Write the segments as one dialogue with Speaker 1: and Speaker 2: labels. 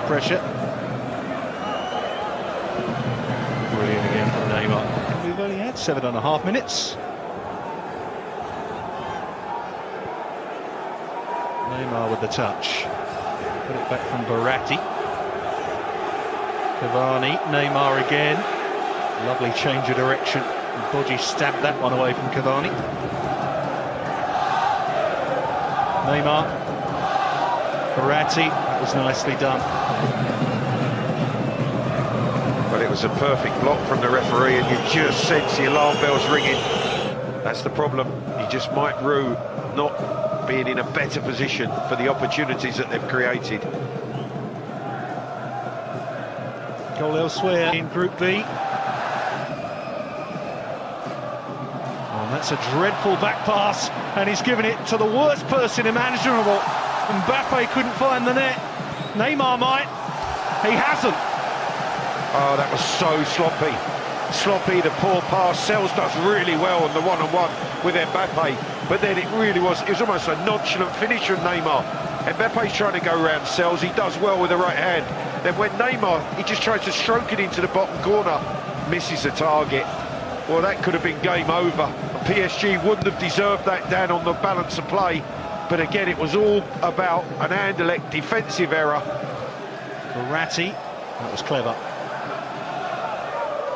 Speaker 1: pressure. Brilliant again from Neymar. We've only had 7.5 minutes. Neymar with the touch. Put it back from Verratti. Cavani, Neymar again. Lovely change of direction. Bodji stabbed that one away from Cavani. Neymar. Verratti, that was nicely done.
Speaker 2: Well, it was a perfect block from the referee, and you just sense the alarm bells ringing. That's the problem. You just might rue not being in a better position for the opportunities that they've created.
Speaker 1: Goal elsewhere in Group B. Oh, that's a dreadful back pass, and he's given it to the worst person imaginable. Mbappe couldn't find the net. Neymar might. He hasn't.
Speaker 2: Oh, that was so sloppy. Sloppy, the poor pass. Sels does really well on the one-on-one with Mbappe, but then it was almost a nonchalant finish from Neymar. Mbappe's trying to go around Sels, he does well with the right hand. Then when Neymar, he just tries to stroke it into the bottom corner, misses the target. Well, that could have been game over. PSG wouldn't have deserved that down on the balance of play, but again, it was all about an Anderlecht defensive error.
Speaker 1: Verratti, that was clever.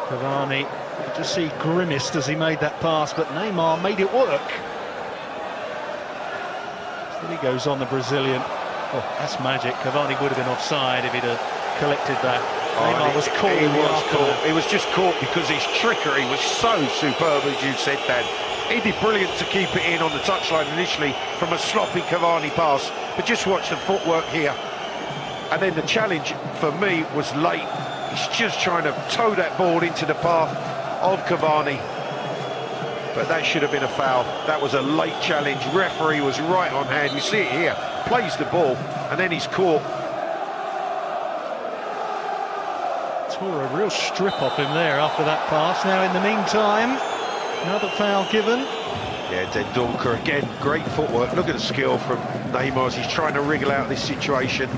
Speaker 1: Cavani, you just see grimaced as he made that pass, but Neymar made it work. Then he goes on the Brazilian. Oh, that's magic. Cavani would have been offside if he'd have collected that. Neymar was caught.
Speaker 2: He was just caught because his trickery was so superb, as you said, Dan. He did brilliant to keep it in on the touchline initially from a sloppy Cavani pass, but just watch the footwork here. And then the challenge for me was late. He's just trying to toe that ball into the path of Cavani. But that should have been a foul. That was a late challenge. Referee was right on hand. You see it here. Plays the ball, and then he's caught.
Speaker 1: Tore a real strip off him there after that pass. Now, in the meantime, another foul given.
Speaker 2: Yeah, Dendoncker again, great footwork. Look at the skill from Neymar as he's trying to wriggle out of this situation.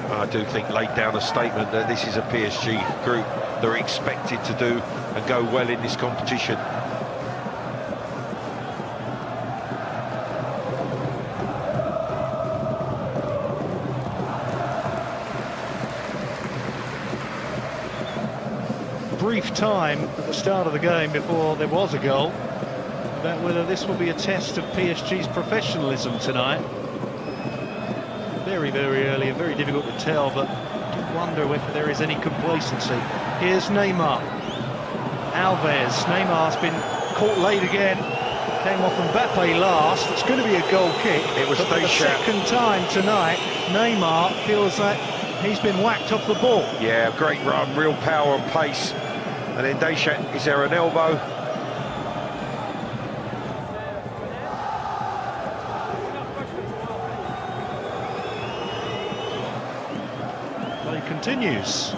Speaker 2: I do think laid down a statement that this is a PSG group they're expected to do and go well in this competition.
Speaker 1: Brief time at the start of the game before there was a goal about whether this will be a test of PSG's professionalism tonight. Very, very early and very difficult to tell, but I do wonder if there is any complacency. Here's Neymar. Alves. Neymar's been caught late again. Came off Mbappe last. It's going to be a goal kick.
Speaker 2: It was
Speaker 1: but for the second time tonight, Neymar feels like he's been whacked off the ball.
Speaker 2: Yeah, great run, real power and pace. And then Deschamps, is there an elbow?
Speaker 1: Play continues.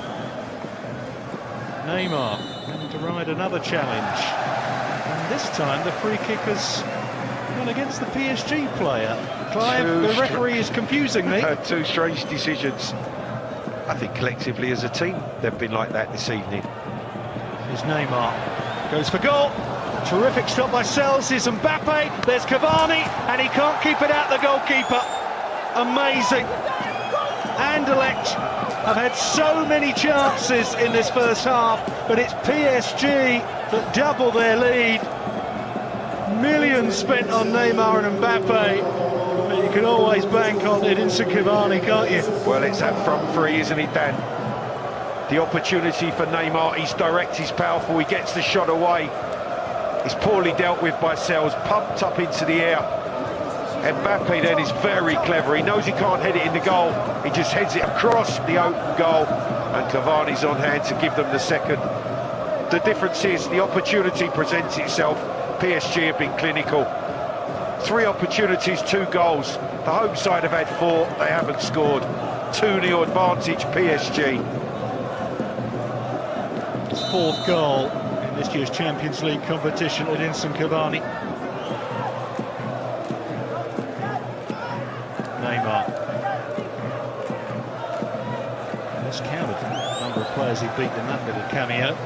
Speaker 1: Neymar having to ride another challenge. And this time the free kick has gone against the PSG player. Clive, the referee is confusing me.
Speaker 2: Two strange decisions. I think collectively as a team, they've been like that this evening.
Speaker 1: Here's Neymar. Goes for goal. Terrific stop by Sels. Here's Mbappe. There's Cavani. And he can't keep it out, the goalkeeper. Amazing. Anderlecht have had so many chances in this first half, but it's PSG that double their lead. Millions spent on Neymar and Mbappe. But you can always bank on Edinson Cavani, can't you?
Speaker 2: Well, it's that front three, isn't it, Dan? The opportunity for Neymar, he's direct, he's powerful, he gets the shot away. He's poorly dealt with by Sels, pumped up into the air. Mbappe then is very clever, he knows he can't head it in the goal, he just heads it across the open goal, and Cavani's on hand to give them the second. The difference is the opportunity presents itself. PSG have been clinical. 3 opportunities, 2 goals. The home side have had 4, they haven't scored. 2-0 advantage PSG.
Speaker 1: His 4th goal in this year's Champions League competition at Edinson Cavani. Neymar. players he beat in that little cameo.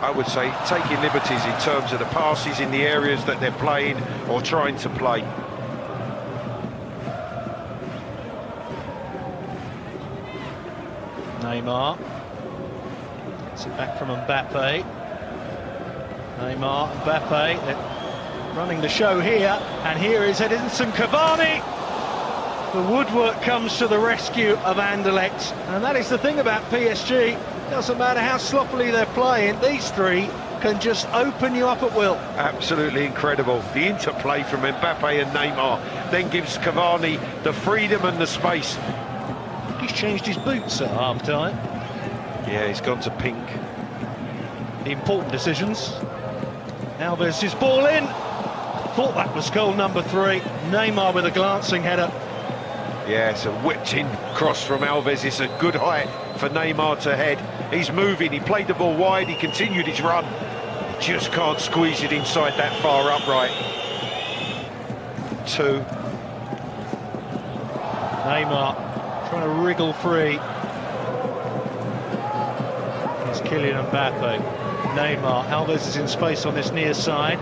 Speaker 2: I would say taking liberties in terms of the passes in the areas that they're playing or trying to play.
Speaker 1: Neymar gets it back from Mbappe. Neymar, Mbappe, they're running the show here, and here is Edinson Cavani. The woodwork comes to the rescue of Anderlecht, and that is the thing about PSG. Doesn't matter how sloppily they're playing, these three can just open you up at will.
Speaker 2: Absolutely incredible. The interplay from Mbappe and Neymar then gives Cavani the freedom and the space.
Speaker 1: He's changed his boots at half-time.
Speaker 2: Yeah, he's gone to pink.
Speaker 1: The important decisions. Alves' ball in. Thought that was goal number 3. Neymar with a glancing header.
Speaker 2: Yeah, it's a whipped-in cross from Alves. It's a good height for Neymar to head. He's moving, he played the ball wide, he continued his run. He just can't squeeze it inside that far upright. 2.
Speaker 1: Neymar trying to wriggle free. It's Kylian Mbappe. Neymar, Alves is in space on this near side.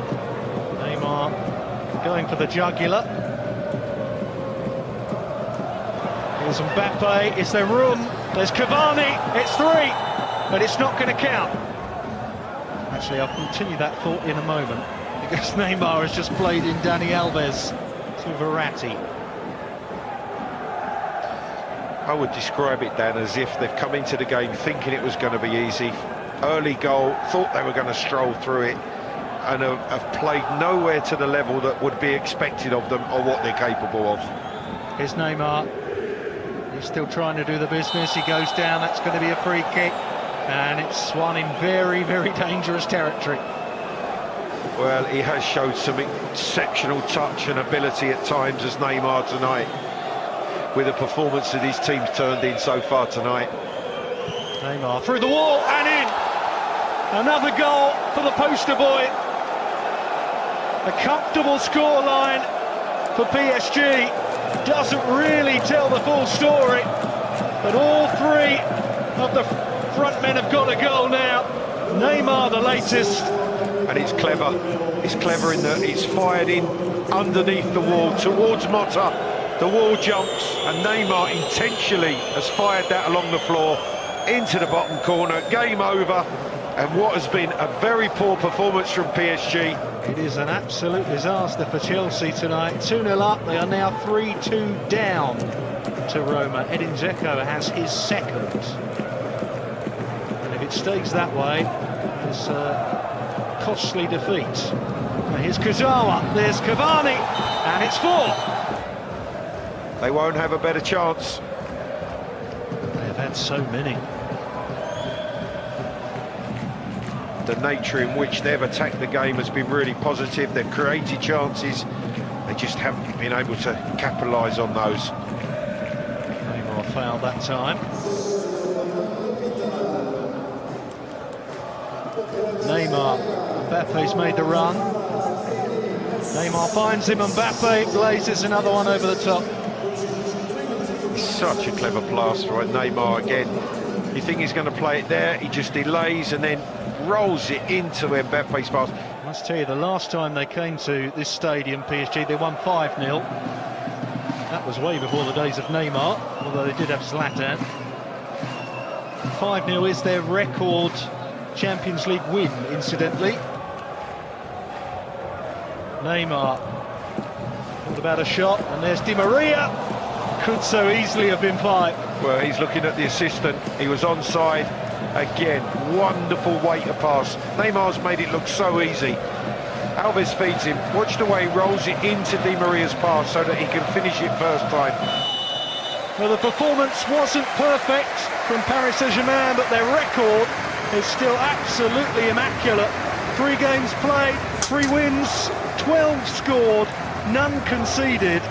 Speaker 1: Neymar going for the jugular. Here's Mbappe, is there room? There's Cavani, it's 3, but it's not going to count. Actually, I'll continue that thought in a moment, because Neymar has just played in Dani Alves to Verratti.
Speaker 2: I would describe it, Dan, as if they've come into the game thinking it was going to be easy. Early goal, thought they were going to stroll through it, and have played nowhere to the level that would be expected of them or what they're capable of.
Speaker 1: Here's Neymar. He's still trying to do the business. He goes down, that's going to be a free kick, and it's one in very, very dangerous territory.
Speaker 2: Well, he has showed some exceptional touch and ability at times as Neymar tonight, with the performance that his team's turned in so far tonight.
Speaker 1: Neymar through the wall and in. Another goal for the poster boy. A comfortable scoreline for PSG. Doesn't really tell the full story, but all 3 of the front men have got a goal now. Neymar the latest.
Speaker 2: And it's clever. It's clever in that he's fired in underneath the wall towards Motta. The wall jumps, and Neymar intentionally has fired that along the floor into the bottom corner. Game over, and what has been a very poor performance from PSG.
Speaker 1: It is an absolute disaster for Chelsea tonight. 2-0 up, they are now 3-2 down to Roma. Edin Dzeko has his second. And if it stays that way, it's a costly defeat. Now here's Kurzawa, there's Cavani, and it's 4.
Speaker 2: They won't have a better chance.
Speaker 1: They've had so many.
Speaker 2: The nature in which they've attacked the game has been really positive. They've created chances, they just haven't been able to capitalise on those.
Speaker 1: Neymar fouled that time. Neymar, Mbappe's made the run. Neymar finds him, Mbappe blazes another one over the top.
Speaker 2: Such a clever pass by Neymar again. You think he's going to play it there, he just delays and then rolls it into Mbappe's pass.
Speaker 1: I must tell you, the last time they came to this stadium, PSG, they won 5-0. That was way before the days of Neymar, although they did have Zlatan. 5-0 is their record Champions League win, incidentally. Neymar thought about a shot, and there's Di Maria. Could so easily have been 5.
Speaker 2: Well, he's looking at the assistant. He was onside. Again, wonderful way to pass. Neymar's made it look so easy. Alves feeds him. Watch the way he rolls it into Di Maria's pass so that he can finish it first time.
Speaker 1: Well, the performance wasn't perfect from Paris Saint-Germain, but their record is still absolutely immaculate. 3 games played, 3 wins, 12 scored, none conceded.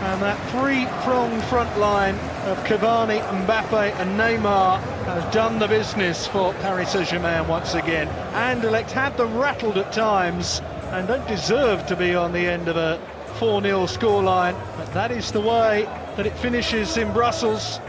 Speaker 1: And that 3-pronged front line of Cavani, Mbappe and Neymar has done the business for Paris Saint-Germain once again. Anderlecht had them rattled at times and don't deserve to be on the end of a 4-0 scoreline, but that is the way that it finishes in Brussels.